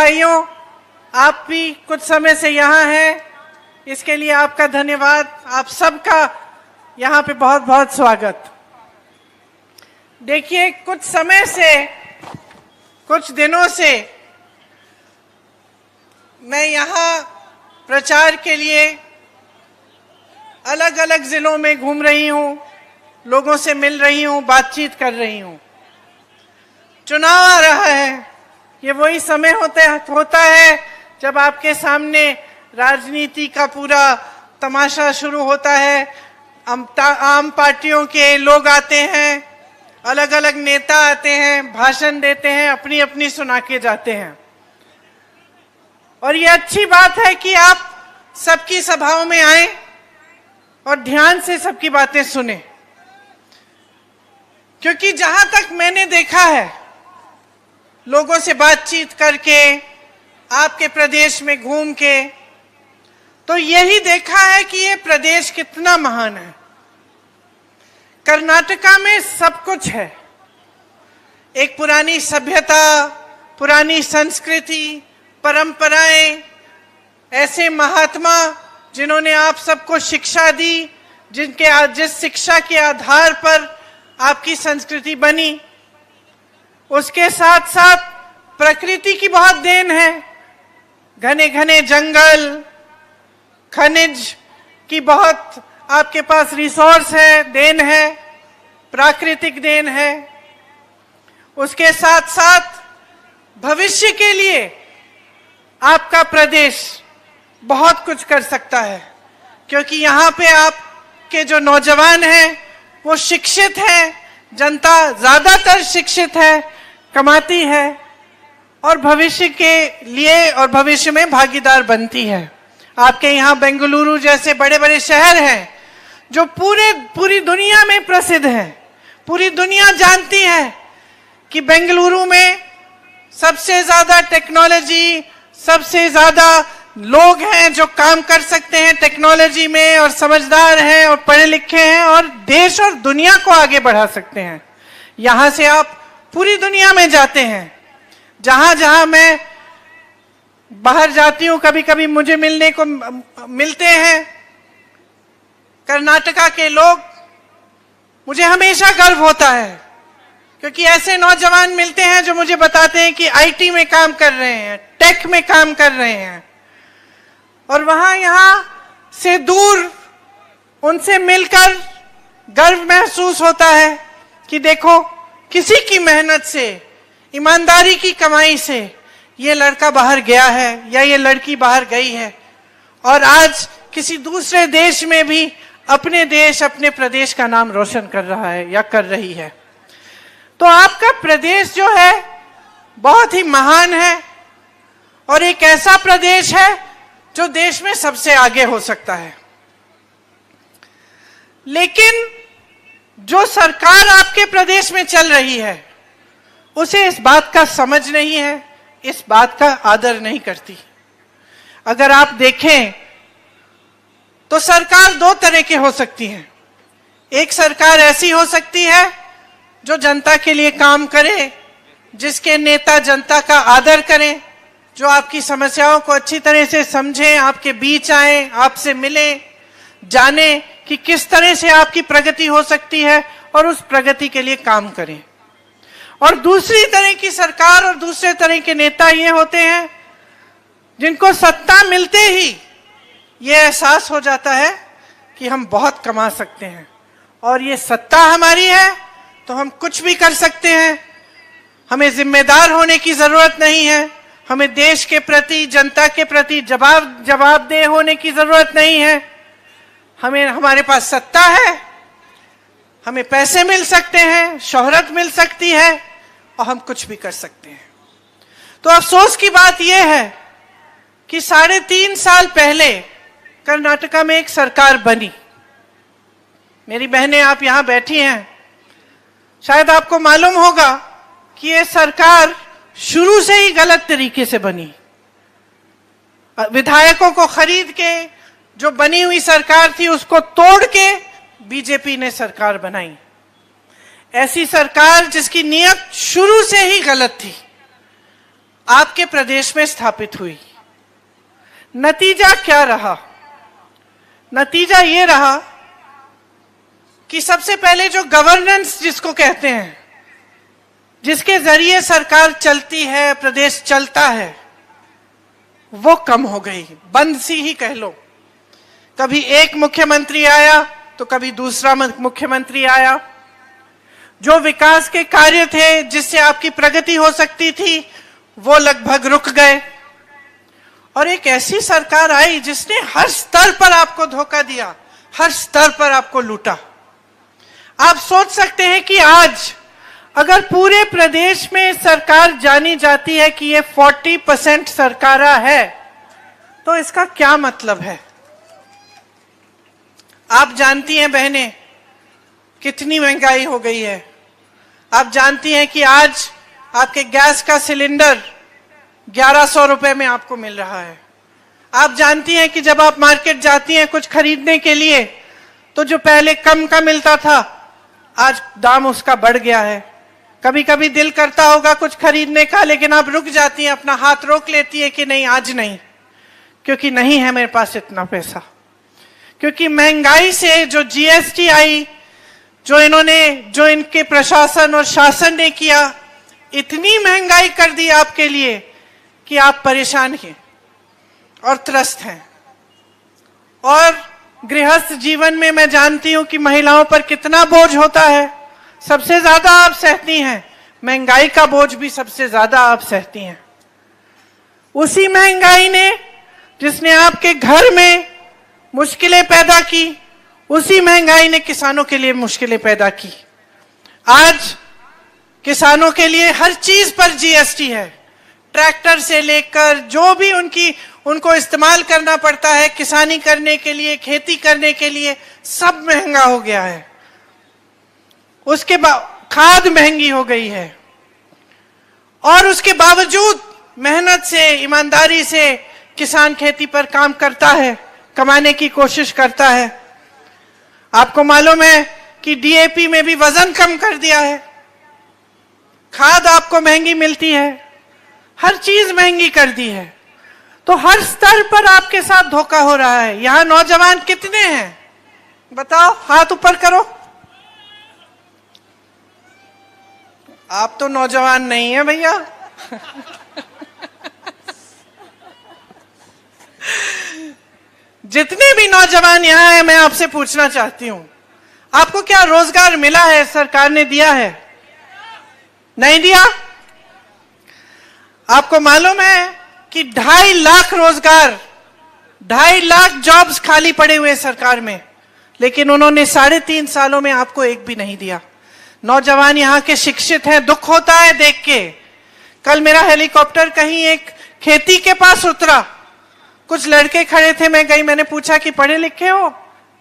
भाइयों, आप भी कुछ समय से यहाँ हैं, इसके लिए आपका धन्यवाद। आप सबका यहाँ पे बहुत बहुत स्वागत। देखिए, कुछ समय से, कुछ दिनों से मैं यहाँ प्रचार के लिए अलग अलग जिलों में घूम रही हूँ, लोगों से मिल रही हूँ, बातचीत कर रही हूँ। चुनाव आ रहा है, ये वही समय होता है जब आपके सामने राजनीति का पूरा तमाशा शुरू होता है। आम पार्टियों के लोग आते हैं, अलग अलग नेता आते हैं, भाषण देते हैं, अपनी अपनी सुना के जाते हैं। और ये अच्छी बात है कि आप सबकी सभाओं में आए और ध्यान से सबकी बातें सुने, क्योंकि जहां तक मैंने देखा है, लोगों से बातचीत करके, आपके प्रदेश में घूम के, तो यही देखा है कि ये प्रदेश कितना महान है। कर्नाटका में सब कुछ है, एक पुरानी सभ्यता, पुरानी संस्कृति, परंपराएं, ऐसे महात्मा जिन्होंने आप सबको शिक्षा दी, जिस शिक्षा के आधार पर आपकी संस्कृति बनी। उसके साथ साथ प्रकृति की बहुत देन है, घने घने जंगल, खनिज की बहुत आपके पास रिसोर्स है, देन है, प्राकृतिक देन है। उसके साथ साथ भविष्य के लिए आपका प्रदेश बहुत कुछ कर सकता है, क्योंकि यहाँ पे आपके जो नौजवान हैं वो शिक्षित हैं, जनता ज्यादातर शिक्षित है, कमाती है और भविष्य के लिए और भविष्य में भागीदार बनती है। आपके यहाँ बेंगलुरु जैसे बड़े बड़े शहर हैं जो पूरी दुनिया में प्रसिद्ध हैं। पूरी दुनिया जानती है कि बेंगलुरु में सबसे ज्यादा टेक्नोलॉजी, सबसे ज्यादा लोग हैं जो काम कर सकते हैं टेक्नोलॉजी में, और समझदार हैं और पढ़े लिखे हैं और देश और दुनिया को आगे बढ़ा सकते हैं। यहां से आप पूरी दुनिया में जाते हैं। जहां जहां मैं बाहर जाती हूं, कभी कभी मुझे मिलते हैं कर्नाटका के लोग, मुझे हमेशा गर्व होता है, क्योंकि ऐसे नौजवान मिलते हैं जो मुझे बताते हैं कि आईटी में काम कर रहे हैं, टेक में काम कर रहे हैं, और वहां यहां से दूर उनसे मिलकर गर्व महसूस होता है कि देखो, किसी की मेहनत से, ईमानदारी की कमाई से ये लड़का बाहर गया है या ये लड़की बाहर गई है, और आज किसी दूसरे देश में भी अपने देश, अपने प्रदेश का नाम रोशन कर रहा है या कर रही है। तो आपका प्रदेश जो है बहुत ही महान है, और एक ऐसा प्रदेश है जो देश में सबसे आगे हो सकता है। लेकिन जो सरकार आपके प्रदेश में चल रही है, उसे इस बात का समझ नहीं है, इस बात का आदर नहीं करती। अगर आप देखें तो सरकार दो तरह की हो सकती है। एक सरकार ऐसी हो सकती है जो जनता के लिए काम करे, जिसके नेता जनता का आदर करें, जो आपकी समस्याओं को अच्छी तरह से समझें, आपके बीच आए, आपसे मिलें, जाने कि किस तरह से आपकी प्रगति हो सकती है और उस प्रगति के लिए काम करें। और दूसरी तरह की सरकार और दूसरे तरह के नेता ये होते हैं जिनको सत्ता मिलते ही ये एहसास हो जाता है कि हम बहुत कमा सकते हैं और ये सत्ता हमारी है तो हम कुछ भी कर सकते हैं, हमें जिम्मेदार होने की जरूरत नहीं है, हमें देश के प्रति, जनता के प्रति जवाबदेह होने की जरूरत नहीं है। हमें, हमारे पास सत्ता है, हमें पैसे मिल सकते हैं, शोहरत मिल सकती है और हम कुछ भी कर सकते हैं। तो अफसोस की बात यह है कि 3.5 साल पहले कर्नाटका में एक सरकार बनी। मेरी बहनें, आप यहां बैठी हैं, शायद आपको मालूम होगा कि यह सरकार शुरू से ही गलत तरीके से बनी। विधायकों को खरीद के जो बनी हुई सरकार थी उसको तोड़ के बीजेपी ने सरकार बनाई। ऐसी सरकार जिसकी नीयत शुरू से ही गलत थी। आपके प्रदेश में स्थापित हुई। नतीजा क्या रहा? नतीजा ये रहा कि सबसे पहले जो गवर्नेंस जिसको कहते हैं, जिसके जरिए सरकार चलती है, प्रदेश चलता है, वो कम हो गई, बंद सी ही कह लो। कभी एक मुख्यमंत्री आया तो कभी दूसरा मुख्यमंत्री आया। जो विकास के कार्य थे जिससे आपकी प्रगति हो सकती थी वो लगभग रुक गए, और एक ऐसी सरकार आई जिसने हर स्तर पर आपको धोखा दिया, हर स्तर पर आपको लूटा। आप सोच सकते हैं कि आज अगर पूरे प्रदेश में सरकार जानी जाती है कि ये 40% सरकारा है, तो इसका क्या मतलब है? आप जानती हैं बहनें कितनी महंगाई हो गई है। आप जानती हैं कि आज आपके गैस का सिलेंडर 1100 रुपए में आपको मिल रहा है। आप जानती हैं कि जब आप मार्केट जाती हैं कुछ खरीदने के लिए, तो जो पहले कम का मिलता था आज दाम उसका बढ़ गया है। कभी कभी दिल करता होगा कुछ खरीदने का, लेकिन आप रुक जाती हैं, अपना हाथ रोक लेती है कि नहीं, आज नहीं, क्योंकि नहीं है मेरे पास इतना पैसा। क्योंकि महंगाई से जो जीएसटी आई, जो इनके प्रशासन और शासन ने किया, इतनी महंगाई कर दी आपके लिए कि आप परेशान हैं और त्रस्त हैं। और गृहस्थ जीवन में मैं जानती हूं कि महिलाओं पर कितना बोझ होता है। सबसे ज्यादा आप सहती हैं, महंगाई का बोझ भी सबसे ज्यादा आप सहती हैं। उसी महंगाई ने जिसने आपके घर में मुश्किलें पैदा की, उसी महंगाई ने किसानों के लिए मुश्किलें पैदा की। आज किसानों के लिए हर चीज पर जीएसटी है, ट्रैक्टर से लेकर जो भी उनको इस्तेमाल करना पड़ता है किसानी करने के लिए, खेती करने के लिए, सब महंगा हो गया है। उसके बाद खाद महंगी हो गई है, और उसके बावजूद मेहनत से, ईमानदारी से किसान खेती पर काम करता है, कमाने की कोशिश करता है। आपको मालूम है कि डीएपी में भी वजन कम कर दिया है, खाद आपको महंगी मिलती है, हर चीज महंगी कर दी है। तो हर स्तर पर आपके साथ धोखा हो रहा है। यहां नौजवान कितने हैं बताओ, हाथ ऊपर करो। आप तो नौजवान नहीं है भैया। जितने भी नौजवान यहां हैं, मैं आपसे पूछना चाहती हूं, आपको क्या रोजगार मिला है? सरकार ने दिया है? नहीं दिया। आपको मालूम है कि 2.5 लाख रोजगार, 2.5 लाख जॉब्स खाली पड़े हुए सरकार में, लेकिन उन्होंने 3.5 सालों में आपको एक भी नहीं दिया। नौजवान यहाँ के शिक्षित हैं, दुख होता है देख के। कल मेरा हेलीकॉप्टर कहीं एक खेती के पास उतरा, कुछ लड़के खड़े थे, मैं गई, मैंने पूछा कि पढ़े लिखे हो?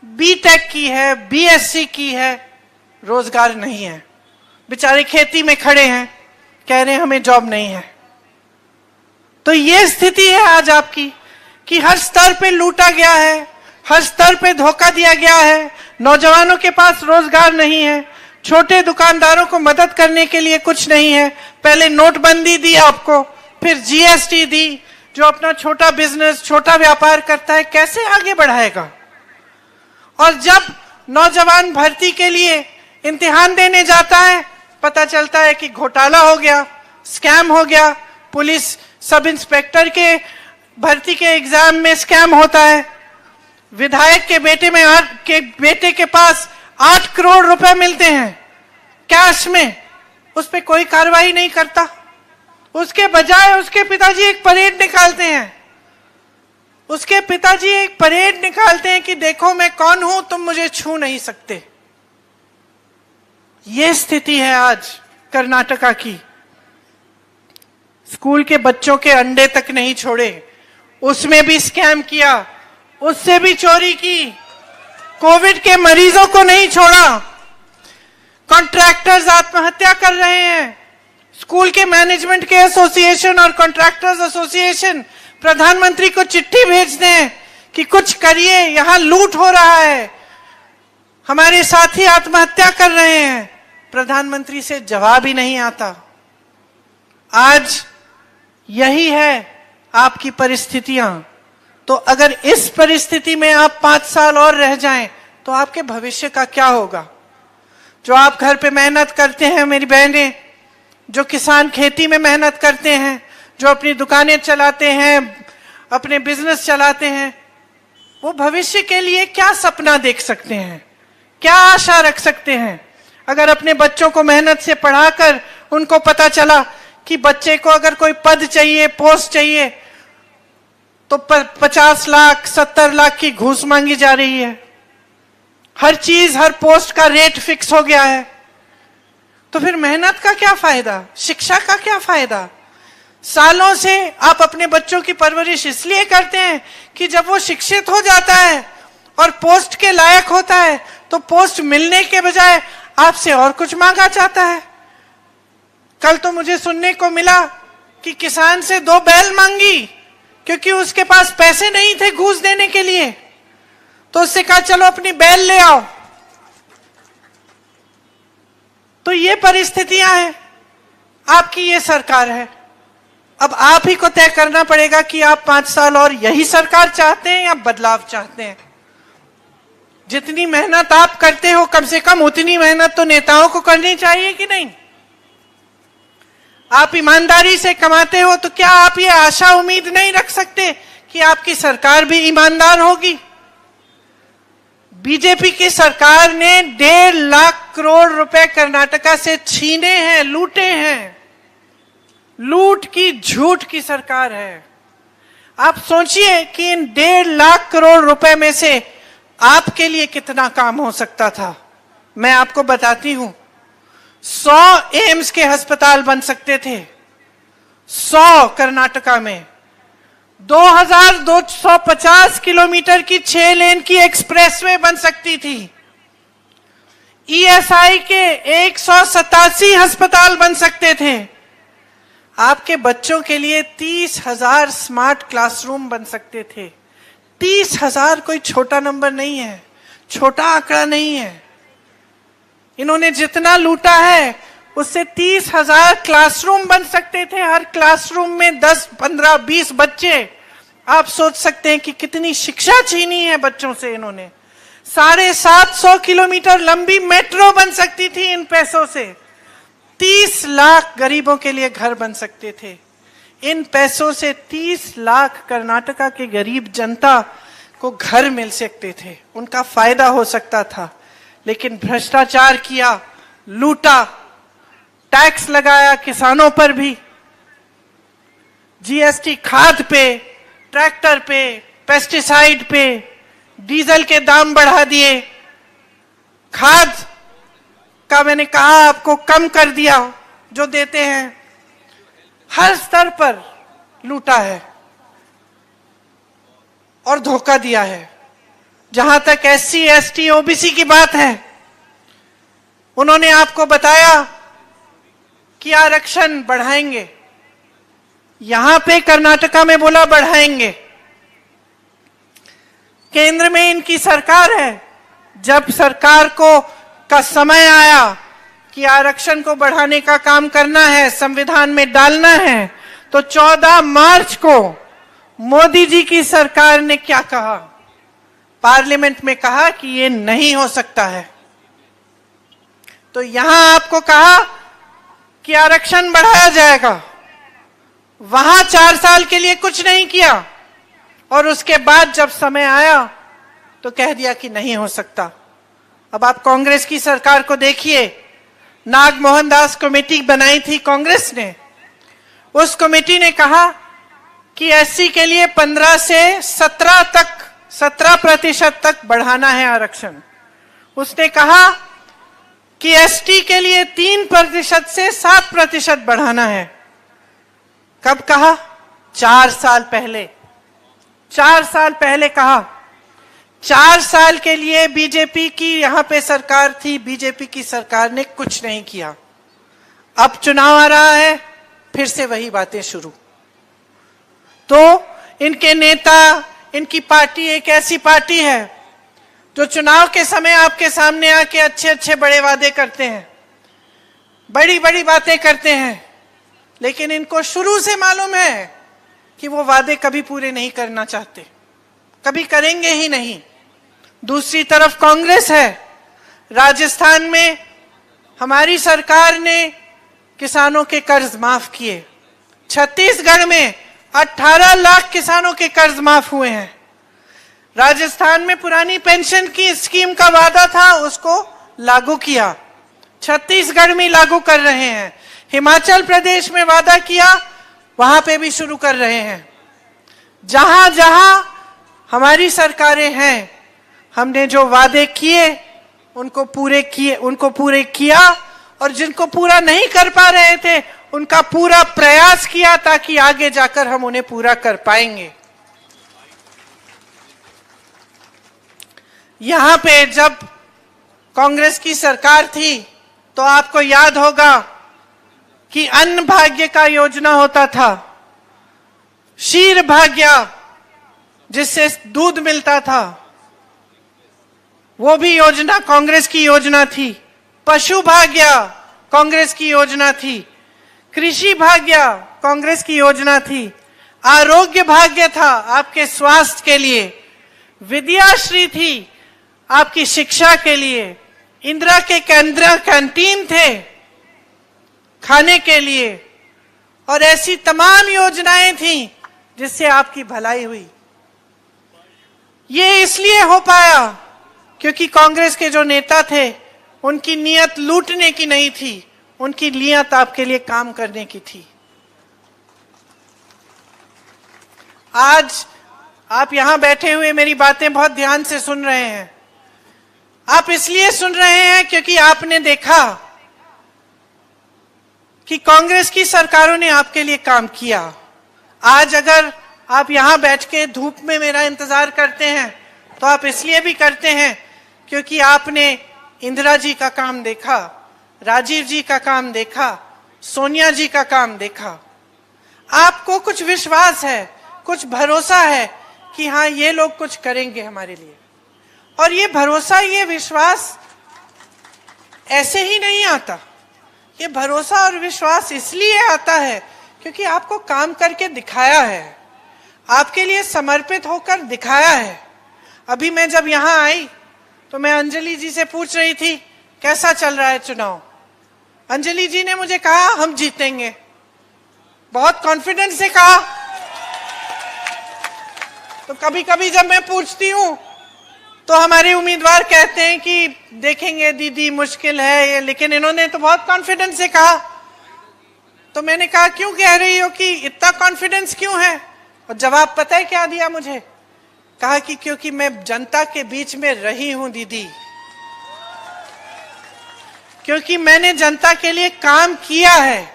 बीटेक की है, बीएससी की है, रोजगार नहीं है। बेचारे खेती में खड़े हैं, कह रहे हैं हमें जॉब नहीं है। तो ये स्थिति है आज आपकी कि हर स्तर पे लूटा गया है, हर स्तर पे धोखा दिया गया है। नौजवानों के पास रोजगार नहीं है, छोटे दुकानदारों को मदद करने के लिए कुछ नहीं है। पहले नोटबंदी दी आपको, फिर जीएसटी दी। जो अपना छोटा बिजनेस, छोटा व्यापार करता है, कैसे आगे बढ़ाएगा? और जब नौजवान भर्ती के लिए इम्तिहान देने जाता है, पता चलता है कि घोटाला हो गया, स्कैम हो गया। पुलिस सब इंस्पेक्टर के भर्ती के एग्जाम में स्कैम होता है। विधायक के बेटे के पास 8 करोड़ रुपए मिलते हैं कैश में, उस पर कोई कार्रवाई नहीं करता। उसके बजाय उसके पिताजी एक परेड निकालते हैं, उसके पिताजी एक परेड निकालते हैं कि देखो मैं कौन हूं, तुम मुझे छू नहीं सकते। यह स्थिति है आज कर्नाटका की। स्कूल के बच्चों के अंडे तक नहीं छोड़े, उसमें भी स्कैम किया, उससे भी चोरी की, कोविड के मरीजों को नहीं छोड़ा। कॉन्ट्रैक्टर्स आत्महत्या कर रहे हैं। स्कूल के मैनेजमेंट के एसोसिएशन और कॉन्ट्रैक्टर्स एसोसिएशन प्रधानमंत्री को चिट्ठी भेज दें कि कुछ करिए, यहां लूट हो रहा है, हमारे साथी आत्महत्या कर रहे हैं। प्रधानमंत्री से जवाब ही नहीं आता। आज यही है आपकी परिस्थितियां। तो अगर इस परिस्थिति में आप 5 साल और रह जाएं तो आपके भविष्य का क्या होगा? जो आप घर पे मेहनत करते हैं मेरी बहनें, जो किसान खेती में मेहनत करते हैं, जो अपनी दुकानें चलाते हैं, अपने बिजनेस चलाते हैं, वो भविष्य के लिए क्या सपना देख सकते हैं, क्या आशा रख सकते हैं? अगर अपने बच्चों को मेहनत से पढ़ाकर उनको पता चला कि बच्चे को अगर कोई पद चाहिए, पोस्ट चाहिए, तो 50 लाख 70 लाख की घूस मांगी जा रही है, हर चीज हर पोस्ट का रेट फिक्स हो गया है, तो फिर मेहनत का क्या फायदा, शिक्षा का क्या फायदा? सालों से आप अपने बच्चों की परवरिश इसलिए करते हैं कि जब वो शिक्षित हो जाता है और पोस्ट के लायक होता है तो पोस्ट मिलने के बजाय आपसे और कुछ मांगा जाता है। कल तो मुझे सुनने को मिला कि किसान से 2 बैल मांगी क्योंकि उसके पास पैसे नहीं थे घूस देने के लिए, तो उससे कहा चलो अपनी बैल ले आओ। तो ये परिस्थितियां हैं, आपकी ये सरकार है। अब आप ही को तय करना पड़ेगा कि आप 5 साल और यही सरकार चाहते हैं या बदलाव चाहते हैं। जितनी मेहनत आप करते हो कम से कम उतनी मेहनत तो नेताओं को करनी चाहिए कि नहीं? आप ईमानदारी से कमाते हो तो क्या आप ये आशा उम्मीद नहीं रख सकते कि आपकी सरकार भी ईमानदार होगी? बीजेपी की सरकार ने 1.5 लाख करोड़ रुपए कर्नाटका से छीने हैं, लूटे हैं। लूट की झूठ की सरकार है। आप सोचिए कि इन 1.5 लाख करोड़ रुपए में से आपके लिए कितना काम हो सकता था। मैं आपको बताती हूं, 100 एम्स के अस्पताल बन सकते थे, 100 कर्नाटका में। 2250 किलोमीटर की 6 लेन की एक्सप्रेसवे बन सकती थी। ईएसआई के 187 अस्पताल बन सकते थे। आपके बच्चों के लिए 30,000 स्मार्ट क्लासरूम बन सकते थे। 30,000 कोई छोटा नंबर नहीं है, छोटा आंकड़ा नहीं है। इन्होंने जितना लूटा है उससे 30,000 क्लासरूम बन सकते थे। हर क्लासरूम में 10, 15, 20 बच्चे। आप सोच सकते हैं कि कितनी शिक्षा छीनी है बच्चों से इन्होंने। 750 किलोमीटर लंबी मेट्रो बन सकती थी इन पैसों से। 30 लाख गरीबों के लिए घर बन सकते थे। इन पैसों से 30 लाख कर्नाटका के गरीब जनता को घर मिल सकते थे, उनका फायदा हो सकता था। लेकिन भ्रष्टाचार किया, लूटा, टैक्स लगाया किसानों पर भी, जीएसटी खाद पे, ट्रैक्टर पे, पेस्टिसाइड पे, डीजल के दाम बढ़ा दिए, खाद का मैंने कहा आपको कम कर दिया जो देते हैं। हर स्तर पर लूटा है और धोखा दिया है। जहां तक एससी, एसटी, ओबीसी की बात है, उन्होंने आपको बताया कि आरक्षण बढ़ाएंगे। यहां पे कर्नाटका में बोला बढ़ाएंगे। केंद्र में इनकी सरकार है। जब सरकार को का समय आया कि आरक्षण को बढ़ाने का काम करना है, संविधान में डालना है, तो 14 मार्च को मोदी जी की सरकार ने क्या कहा? पार्लियामेंट में कहा कि ये नहीं हो सकता है। तो यहां आपको कहा कि आरक्षण बढ़ाया जाएगा, वहां 4 साल के लिए कुछ नहीं किया, और उसके बाद जब समय आया तो कह दिया कि नहीं हो सकता। अब आप कांग्रेस की सरकार को देखिए। नागमोहन दास कमेटी बनाई थी कांग्रेस ने। उस कमेटी ने कहा कि एससी के लिए 15 से 17% तक बढ़ाना है आरक्षण। उसने कहा कि एसटी के लिए 3% से 7% बढ़ाना है। कब कहा? 4 साल पहले। 4 साल पहले कहा। 4 साल के लिए बीजेपी की यहां पे सरकार थी, बीजेपी की सरकार ने कुछ नहीं किया। अब चुनाव आ रहा है, फिर से वही बातें शुरू। तो इनके नेता, इनकी पार्टी एक ऐसी पार्टी है जो चुनाव के समय आपके सामने आके अच्छे अच्छे बड़े वादे करते हैं, बड़ी बड़ी बातें करते हैं, लेकिन इनको शुरू से मालूम है कि वो वादे कभी पूरे नहीं करना चाहते, कभी करेंगे ही नहीं। दूसरी तरफ कांग्रेस है। राजस्थान में हमारी सरकार ने किसानों के कर्ज माफ किए। छत्तीसगढ़ में 18 लाख किसानों के कर्ज माफ हुए हैं। राजस्थान में पुरानी पेंशन की स्कीम का वादा था, उसको लागू किया। छत्तीसगढ़ में लागू कर रहे हैं। हिमाचल प्रदेश में वादा किया, वहां पे भी शुरू कर रहे हैं। जहां जहां हमारी सरकारें हैं, हमने जो वादे किए उनको पूरे किया, और जिनको पूरा नहीं कर पा रहे थे उनका पूरा प्रयास किया, ताकि आगे जाकर हम उन्हें पूरा कर पाएंगे। यहां पे जब कांग्रेस की सरकार थी तो आपको याद होगा कि अन्न भाग्य का योजना होता था, क्षीर भाग्य जिससे दूध मिलता था, वो भी योजना कांग्रेस की योजना थी। पशु भाग्य कांग्रेस की योजना थी। कृषि भाग्य कांग्रेस की योजना थी। आरोग्य भाग्य था आपके स्वास्थ्य के लिए। विद्याश्री थी आपकी शिक्षा के लिए। इंदिरा के केंद्र कैंटीन थे खाने के लिए, और ऐसी तमाम योजनाएं थी जिससे आपकी भलाई हुई। ये इसलिए हो पाया क्योंकि कांग्रेस के जो नेता थे उनकी नीयत लूटने की नहीं थी, उनकी नीयत आपके लिए काम करने की थी। आज आप यहां बैठे हुए मेरी बातें बहुत ध्यान से सुन रहे हैं। आप इसलिए सुन रहे हैं क्योंकि आपने देखा कि कांग्रेस की सरकारों ने आपके लिए काम किया। आज अगर आप यहां बैठ के धूप में मेरा इंतजार करते हैं तो आप इसलिए भी करते हैं क्योंकि आपने इंदिरा जी का काम देखा, राजीव जी का काम देखा, सोनिया जी का काम देखा। आपको कुछ विश्वास है, कुछ भरोसा है कि हाँ ये लोग कुछ करेंगे हमारे लिए। और ये भरोसा, ये विश्वास ऐसे ही नहीं आता। ये भरोसा और विश्वास इसलिए आता है क्योंकि आपको काम करके दिखाया है, आपके लिए समर्पित होकर दिखाया है। अभी मैं जब यहां आई तो मैं अंजलि जी से पूछ रही थी कैसा चल रहा है चुनाव। अंजलि जी ने मुझे कहा हम जीतेंगे, बहुत कॉन्फिडेंस से कहा। तो कभी कभी जब मैं पूछती हूं तो हमारे उम्मीदवार कहते हैं कि देखेंगे दीदी मुश्किल है ये, लेकिन इन्होंने तो बहुत कॉन्फिडेंस से कहा। तो मैंने कहा क्यों कह रही हो कि इतना कॉन्फिडेंस क्यों है? और जवाब पता है क्या दिया मुझे? कहा कि क्योंकि मैं जनता के बीच में रही हूं दीदी, क्योंकि मैंने जनता के लिए काम किया है,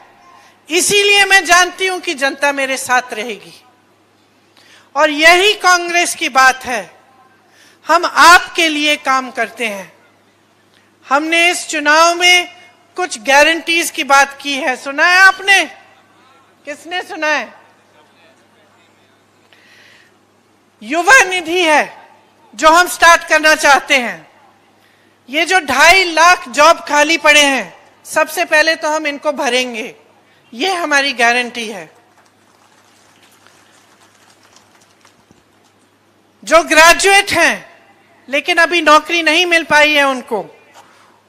इसीलिए मैं जानती हूं कि जनता मेरे साथ रहेगी। और यही कांग्रेस की बात है, हम आपके लिए काम करते हैं। हमने इस चुनाव में कुछ गारंटीज की बात की है, सुना है आपने? किसने सुना है? युवा निधि है जो हम स्टार्ट करना चाहते हैं। ये जो 2.5 लाख जॉब खाली पड़े हैं, सबसे पहले तो हम इनको भरेंगे, ये हमारी गारंटी है। जो ग्रेजुएट हैं लेकिन अभी नौकरी नहीं मिल पाई है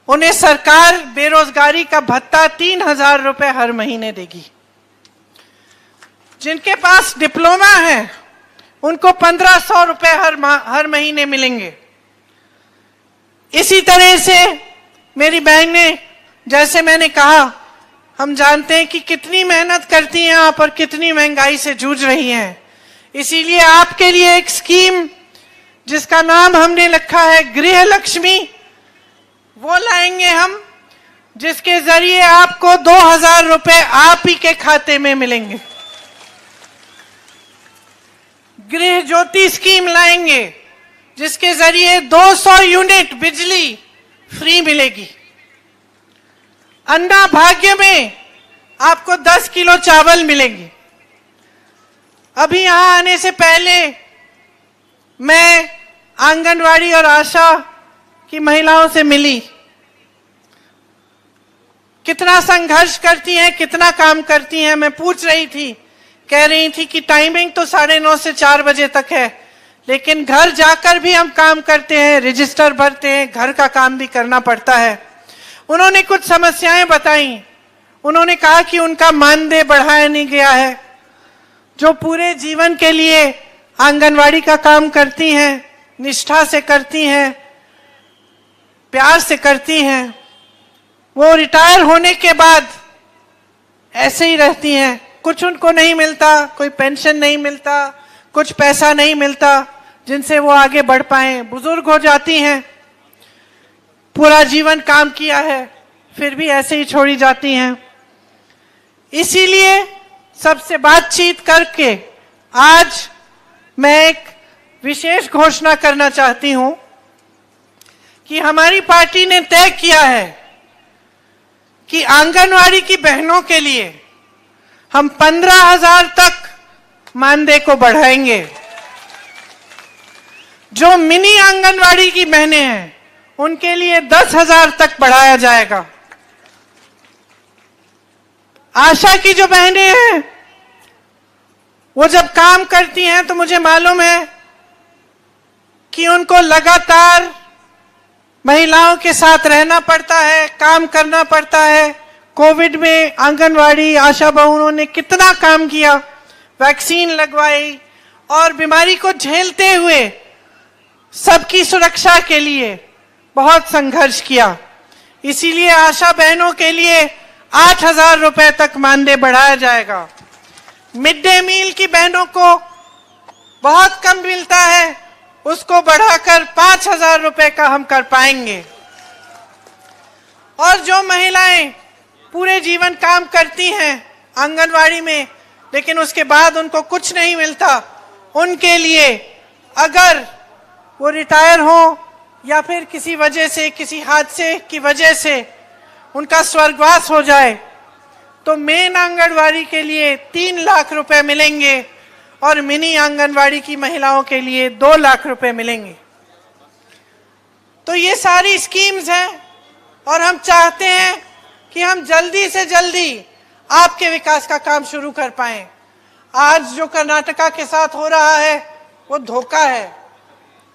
उन्हें सरकार बेरोजगारी का भत्ता 3,000 रुपए हर महीने देगी। जिनके पास डिप्लोमा है उनको 1,500 रुपए हर महीने मिलेंगे। इसी तरह से मेरी बहन ने, जैसे मैंने कहा, हम जानते हैं कि कितनी मेहनत करती हैं आप और कितनी महंगाई से जूझ रही हैं। इसीलिए आपके लिए एक स्कीम जिसका नाम हमने रखा है गृह लक्ष्मी, वो लाएंगे हम, जिसके जरिए आपको 2,000 रुपए आप ही के खाते में मिलेंगे। गृह ज्योति स्कीम लाएंगे जिसके जरिए 200 यूनिट बिजली फ्री मिलेगी। अन्ना भाग्य में आपको 10 किलो चावल मिलेंगे। अभी यहां आने से पहले मैं आंगनवाड़ी और आशा की महिलाओं से मिली। कितना संघर्ष करती हैं, कितना काम करती हैं। मैं पूछ रही थी, कह रही थी कि टाइमिंग तो 9:30 से 4 बजे तक है, लेकिन घर जाकर भी हम काम करते हैं, रजिस्टर भरते हैं, घर का काम भी करना पड़ता है। उन्होंने कुछ समस्याएं बताई। उन्होंने कहा कि उनका मानदेय बढ़ाया नहीं गया है। जो पूरे जीवन के लिए आंगनवाड़ी का काम करती हैं, निष्ठा से करती हैं, प्यार से करती हैं, वो रिटायर होने के बाद ऐसे ही रहती हैं। कुछ उनको नहीं मिलता, कोई पेंशन नहीं मिलता, कुछ पैसा नहीं मिलता जिनसे वो आगे बढ़ पाए। बुजुर्ग हो जाती हैं, पूरा जीवन काम किया है, फिर भी ऐसे ही छोड़ी जाती हैं। इसीलिए सबसे बातचीत करके आज मैं एक विशेष घोषणा करना चाहती हूं कि हमारी पार्टी ने तय किया है कि आंगनवाड़ी की बहनों के लिए हम 15,000 तक मानदेय को बढ़ाएंगे। जो मिनी आंगनवाड़ी की बहनें हैं उनके लिए 10,000 तक बढ़ाया जाएगा। आशा की जो बहनें हैं वो जब काम करती हैं तो मुझे मालूम है कि उनको लगातार महिलाओं के साथ रहना पड़ता है, काम करना पड़ता है। कोविड में आंगनवाड़ी आशा बहुओं ने कितना काम किया, वैक्सीन लगवाई और बीमारी को झेलते हुए सबकी सुरक्षा के लिए बहुत संघर्ष किया। इसीलिए आशा बहनों के लिए 8,000 रुपए तक मानदेय बढ़ाया जाएगा। मिड डे मील की बहनों को बहुत कम मिलता है, उसको बढ़ाकर 5,000 रुपए का हम कर पाएंगे। और जो महिलाएं पूरे जीवन काम करती हैं आंगनवाड़ी में, लेकिन उसके बाद उनको कुछ नहीं मिलता, उनके लिए अगर वो रिटायर हो या फिर किसी वजह से, किसी हादसे की वजह से उनका स्वर्गवास हो जाए, तो मेन आंगनवाड़ी के लिए 3 लाख रुपए मिलेंगे और मिनी आंगनवाड़ी की महिलाओं के लिए 2 लाख रुपए मिलेंगे। तो ये सारी स्कीम्स हैं और हम चाहते हैं कि हम जल्दी से जल्दी आपके विकास का काम शुरू कर पाएं। आज जो कर्नाटका के साथ हो रहा है वो धोखा है,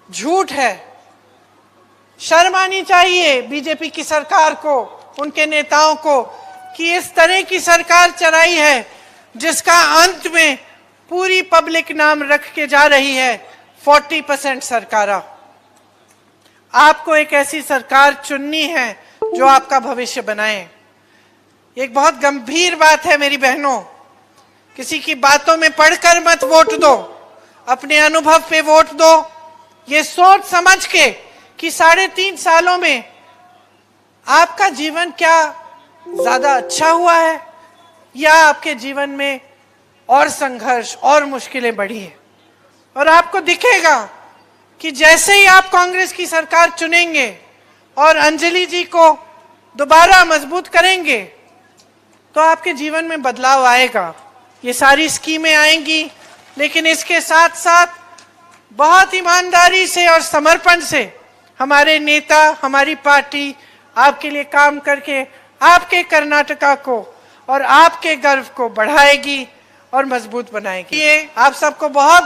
झूठ है। शर्म आनी चाहिए बीजेपी की सरकार को, उनके नेताओं को, कि इस तरह की सरकार चलाई है जिसका अंत में पूरी पब्लिक नाम रख के जा रही है 40% सरकारा। आपको एक ऐसी सरकार चुननी है जो आपका भविष्य बनाए। एक बहुत गंभीर बात है मेरी बहनों, किसी की बातों में पढ़कर मत वोट दो, अपने अनुभव पे वोट दो। ये सोच समझ के कि 3.5 सालों में आपका जीवन क्या ज्यादा अच्छा हुआ है या आपके जीवन में और संघर्ष और मुश्किलें बढ़ी हैं। और आपको दिखेगा कि जैसे ही आप कांग्रेस की सरकार चुनेंगे और अंजलि जी को दोबारा मजबूत करेंगे तो आपके जीवन में बदलाव आएगा। ये सारी स्कीमें आएंगी, लेकिन इसके साथ साथ बहुत ईमानदारी से और समर्पण से हमारे नेता, हमारी पार्टी आपके लिए काम करके आपके कर्नाटका को और आपके गर्व को बढ़ाएगी और मजबूत बनाएगी। ये आप सबको बहुत